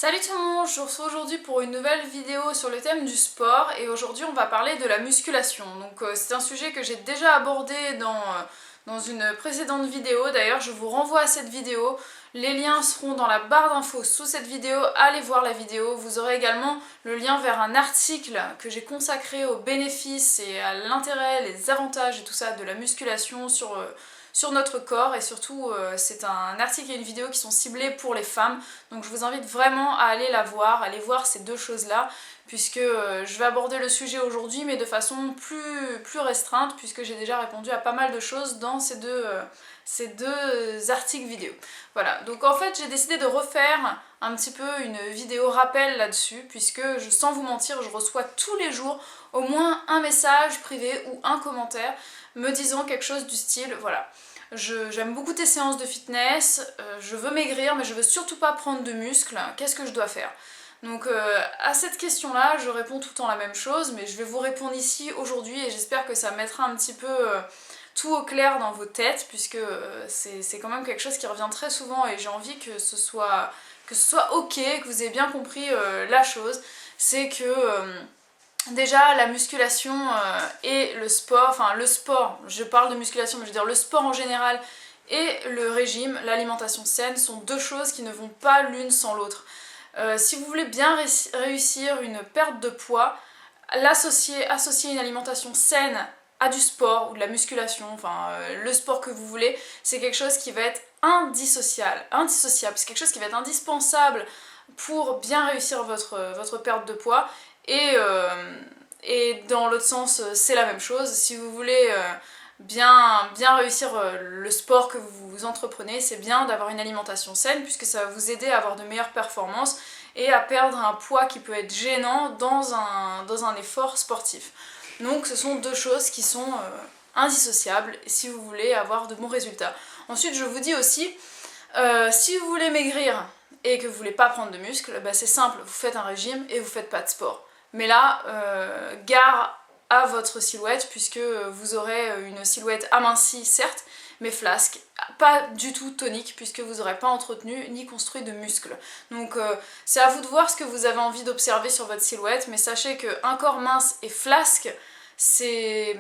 Salut tout le monde, je vous retrouve aujourd'hui pour une nouvelle vidéo sur le thème du sport et aujourd'hui on va parler de la musculation. Donc c'est un sujet que j'ai déjà abordé dans une précédente vidéo, d'ailleurs je vous renvoie à cette vidéo. Les liens seront dans la barre d'infos sous cette vidéo, allez voir la vidéo. Vous aurez également le lien vers un article que j'ai consacré aux bénéfices et à l'intérêt, les avantages et tout ça de la musculation sur notre corps, et surtout c'est un article et une vidéo qui sont ciblés pour les femmes, donc je vous invite vraiment à aller la voir, à aller voir ces deux choses là, puisque je vais aborder le sujet aujourd'hui mais de façon plus restreinte, puisque j'ai déjà répondu à pas mal de choses dans ces deux articles vidéo. Voilà, donc en fait j'ai décidé de refaire un petit peu une vidéo rappel là-dessus, puisque sans vous mentir, je reçois tous les jours au moins un message privé ou un commentaire me disant quelque chose du style, voilà, j'aime beaucoup tes séances de fitness, je veux maigrir mais je veux surtout pas prendre de muscles, qu'est-ce que je dois faire? Donc à cette question-là, je réponds tout le temps la même chose, mais je vais vous répondre ici aujourd'hui et j'espère que ça mettra un petit peu tout au clair dans vos têtes, puisque c'est quand même quelque chose qui revient très souvent et j'ai envie que ce soit ok, que vous ayez bien compris la chose. C'est que déjà la musculation et le sport, enfin le sport, je parle de musculation mais je veux dire le sport en général et le régime, l'alimentation saine sont deux choses qui ne vont pas l'une sans l'autre. Si vous voulez bien réussir une perte de poids, associer une alimentation saine à du sport ou de la musculation, enfin le sport que vous voulez, c'est quelque chose qui va être indissociable, c'est quelque chose qui va être indispensable pour bien réussir votre perte de poids. Et dans l'autre sens, c'est la même chose. Si vous voulez bien réussir le sport que vous entreprenez, c'est bien d'avoir une alimentation saine, puisque ça va vous aider à avoir de meilleures performances et à perdre un poids qui peut être gênant dans un effort sportif. Donc ce sont deux choses qui sont indissociables si vous voulez avoir de bons résultats. Ensuite, je vous dis aussi, si vous voulez maigrir et que vous voulez pas prendre de muscles, bah c'est simple, vous faites un régime et vous faites pas de sport. Mais là, gare à votre silhouette, puisque vous aurez une silhouette amincie certes, mais flasque, pas du tout tonique, puisque vous n'aurez pas entretenu ni construit de muscles. Donc c'est à vous de voir ce que vous avez envie d'observer sur votre silhouette, mais sachez qu'un corps mince et flasque, c'est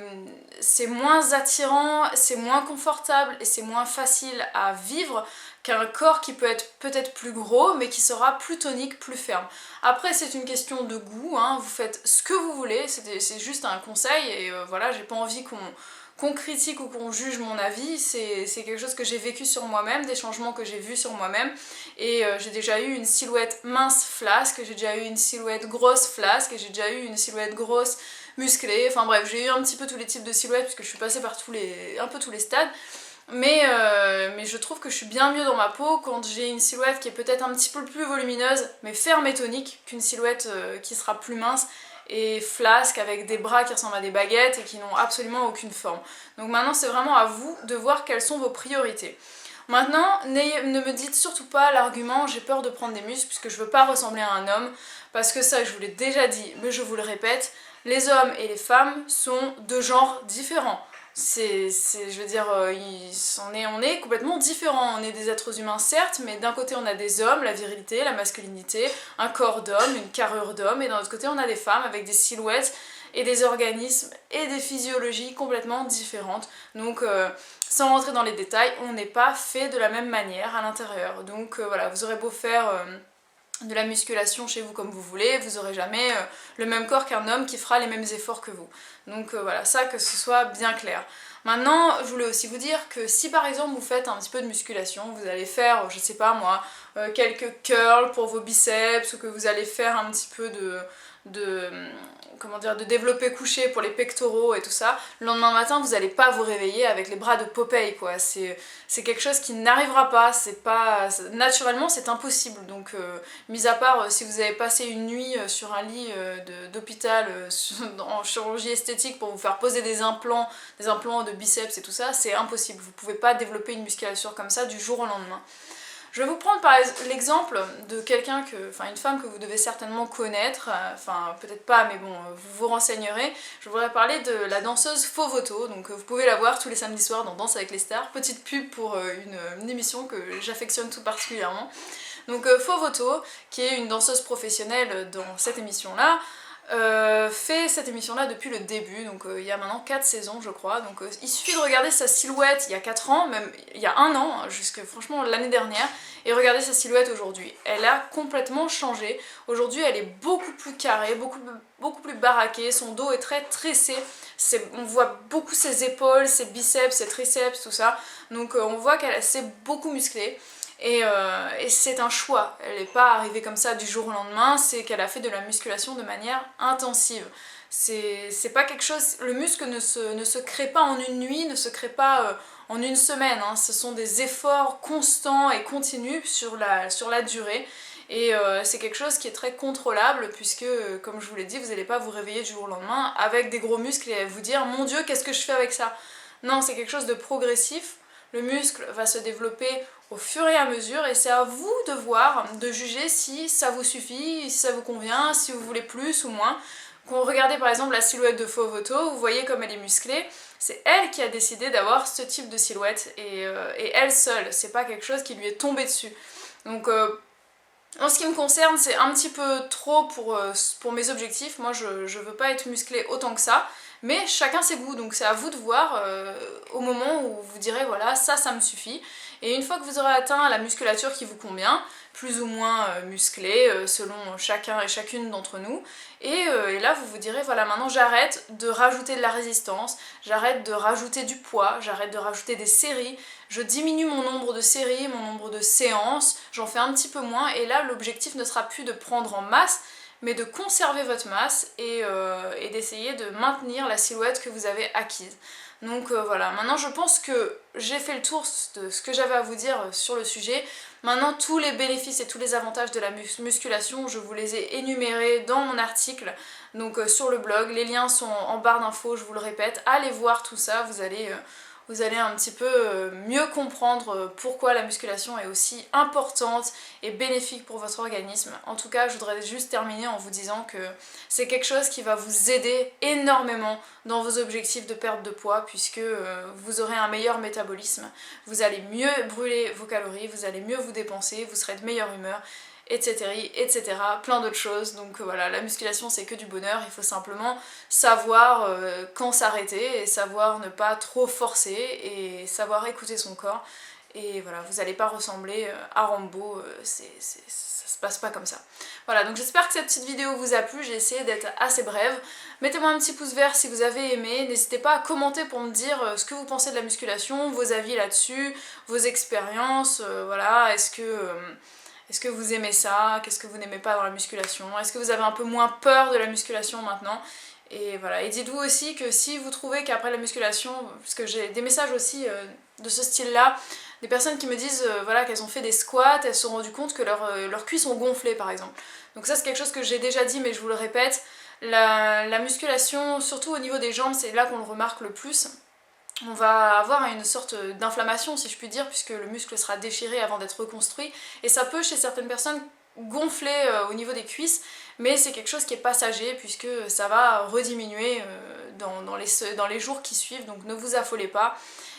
moins attirant, c'est moins confortable et c'est moins facile à vivre qu'un corps qui peut être peut-être plus gros mais qui sera plus tonique, plus ferme. Après c'est une question de goût, hein, vous faites ce que vous voulez, c'est juste un conseil et voilà, j'ai pas envie qu'on critique ou qu'on juge mon avis, c'est quelque chose que j'ai vécu sur moi-même, des changements que j'ai vus sur moi-même, et j'ai déjà eu une silhouette mince flasque, j'ai déjà eu une silhouette grosse flasque, et j'ai déjà eu une silhouette grosse musclée, enfin bref, j'ai eu un petit peu tous les types de silhouettes puisque je suis passée par un peu tous les stades. Mais je trouve que je suis bien mieux dans ma peau quand j'ai une silhouette qui est peut-être un petit peu plus volumineuse, mais ferme et tonique, qu'une silhouette qui sera plus mince et flasque avec des bras qui ressemblent à des baguettes et qui n'ont absolument aucune forme. Donc maintenant c'est vraiment à vous de voir quelles sont vos priorités. Maintenant, ne me dites surtout pas l'argument j'ai peur de prendre des muscles puisque je veux pas ressembler à un homme, parce que ça je vous l'ai déjà dit, mais je vous le répète, les hommes et les femmes sont de genres différents. Je veux dire, on est complètement différents. On est des êtres humains certes, mais d'un côté on a des hommes, la virilité, la masculinité, un corps d'homme, une carrure d'homme, et d'un autre côté on a des femmes avec des silhouettes et des organismes et des physiologies complètement différentes. Donc sans rentrer dans les détails, on n'est pas fait de la même manière à l'intérieur. Donc voilà, vous aurez beau faire de la musculation chez vous comme vous voulez, vous aurez jamais le même corps qu'un homme qui fera les mêmes efforts que vous. Donc voilà, ça que ce soit bien clair. Maintenant, je voulais aussi vous dire que si par exemple vous faites un petit peu de musculation, vous allez faire, je sais pas moi, quelques curls pour vos biceps, ou que vous allez faire un petit peu de développé couché pour les pectoraux et tout ça, le lendemain matin vous n'allez pas vous réveiller avec les bras de Popeye quoi, c'est quelque chose qui n'arrivera pas, naturellement c'est impossible, donc mis à part si vous avez passé une nuit sur un lit d'hôpital en chirurgie esthétique pour vous faire poser des implants de biceps et tout ça, c'est impossible, vous pouvez pas développer une musculature comme ça du jour au lendemain. Je vais vous prendre par l'exemple de une femme que vous devez certainement connaître, enfin peut-être pas, mais bon, vous vous renseignerez. Je voudrais parler de la danseuse Fovoto, donc vous pouvez la voir tous les samedis soirs dans Danse avec les stars. Petite pub pour une émission que j'affectionne tout particulièrement. Donc Fovoto, qui est une danseuse professionnelle dans cette émission-là, fait cette émission-là depuis le début, donc il y a maintenant 4 saisons je crois, donc il suffit de regarder sa silhouette il y a 4 ans, même il y a 1 an, hein, jusque franchement l'année dernière, et regardez sa silhouette aujourd'hui. Elle a complètement changé, aujourd'hui elle est beaucoup plus carrée, beaucoup plus baraquée, son dos est très tressé, on voit beaucoup ses épaules, ses biceps, ses triceps, tout ça, donc on voit qu'elle s'est beaucoup musclée. Et c'est un choix, elle n'est pas arrivée comme ça du jour au lendemain, c'est qu'elle a fait de la musculation de manière intensive. C'est pas quelque chose, le muscle ne se crée pas en une nuit, ne se crée pas en une semaine, hein. Ce sont des efforts constants et continus sur la durée. Et c'est quelque chose qui est très contrôlable puisque, comme je vous l'ai dit, vous n'allez pas vous réveiller du jour au lendemain avec des gros muscles et vous dire « Mon Dieu, qu'est-ce que je fais avec ça ?» Non, c'est quelque chose de progressif. Le muscle va se développer au fur et à mesure et c'est à vous de voir, de juger si ça vous suffit, si ça vous convient, si vous voulez plus ou moins. Quand vous regardez par exemple la silhouette de Fovoto, vous voyez comme elle est musclée, c'est elle qui a décidé d'avoir ce type de silhouette et elle seule, c'est pas quelque chose qui lui est tombé dessus. Donc en ce qui me concerne, c'est un petit peu trop pour mes objectifs, moi je veux pas être musclée autant que ça. Mais chacun ses goûts, donc c'est à vous de voir au moment où vous direz voilà, ça me suffit. Et une fois que vous aurez atteint la musculature qui vous convient, plus ou moins musclée selon chacun et chacune d'entre nous, et là vous vous direz voilà, maintenant j'arrête de rajouter de la résistance, j'arrête de rajouter du poids, j'arrête de rajouter des séries, je diminue mon nombre de séries, mon nombre de séances, j'en fais un petit peu moins, et là l'objectif ne sera plus de prendre en masse, mais de conserver votre masse et d'essayer de maintenir la silhouette que vous avez acquise. Donc voilà, maintenant je pense que j'ai fait le tour de ce que j'avais à vous dire sur le sujet. Maintenant tous les bénéfices et tous les avantages de la musculation, je vous les ai énumérés dans mon article, donc sur le blog. Les liens sont en barre d'infos, je vous le répète. Allez voir tout ça, vous allez un petit peu mieux comprendre pourquoi la musculation est aussi importante et bénéfique pour votre organisme. En tout cas, je voudrais juste terminer en vous disant que c'est quelque chose qui va vous aider énormément dans vos objectifs de perte de poids puisque vous aurez un meilleur métabolisme, vous allez mieux brûler vos calories, vous allez mieux vous dépenser, vous serez de meilleure humeur, etc. etc. plein d'autres choses. Donc voilà, la musculation c'est que du bonheur, il faut simplement savoir quand s'arrêter et savoir ne pas trop forcer et savoir écouter son corps. Et voilà, vous n'allez pas ressembler à Rambo, ça se passe pas comme ça. Voilà, donc j'espère que cette petite vidéo vous a plu, j'ai essayé d'être assez brève. Mettez-moi un petit pouce vert si vous avez aimé, n'hésitez pas à commenter pour me dire ce que vous pensez de la musculation, vos avis là-dessus, vos expériences, voilà, est-ce que vous aimez ça? Qu'est-ce que vous n'aimez pas dans la musculation? Est-ce que vous avez un peu moins peur de la musculation maintenant? Et voilà, et dites-vous aussi que si vous trouvez qu'après la musculation, parce que j'ai des messages aussi de ce style-là, des personnes qui me disent voilà, qu'elles ont fait des squats, elles se sont rendues compte que leurs cuisses ont gonflé par exemple. Donc ça c'est quelque chose que j'ai déjà dit mais je vous le répète, la musculation, surtout au niveau des jambes, c'est là qu'on le remarque le plus. On va avoir une sorte d'inflammation si je puis dire puisque le muscle sera déchiré avant d'être reconstruit et ça peut chez certaines personnes gonfler au niveau des cuisses mais c'est quelque chose qui est passager puisque ça va rediminuer dans les jours qui suivent, donc ne vous affolez pas.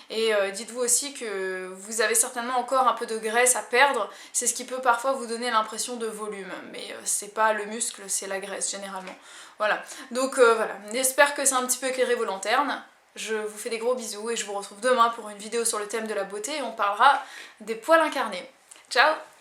Et dites-vous aussi que vous avez certainement encore un peu de graisse à perdre, c'est ce qui peut parfois vous donner l'impression de volume, mais c'est pas le muscle, c'est la graisse généralement. Voilà, donc voilà, j'espère que c'est un petit peu éclairé vos lanternes. Je vous fais des gros bisous et je vous retrouve demain pour une vidéo sur le thème de la beauté et on parlera des poils incarnés. Ciao!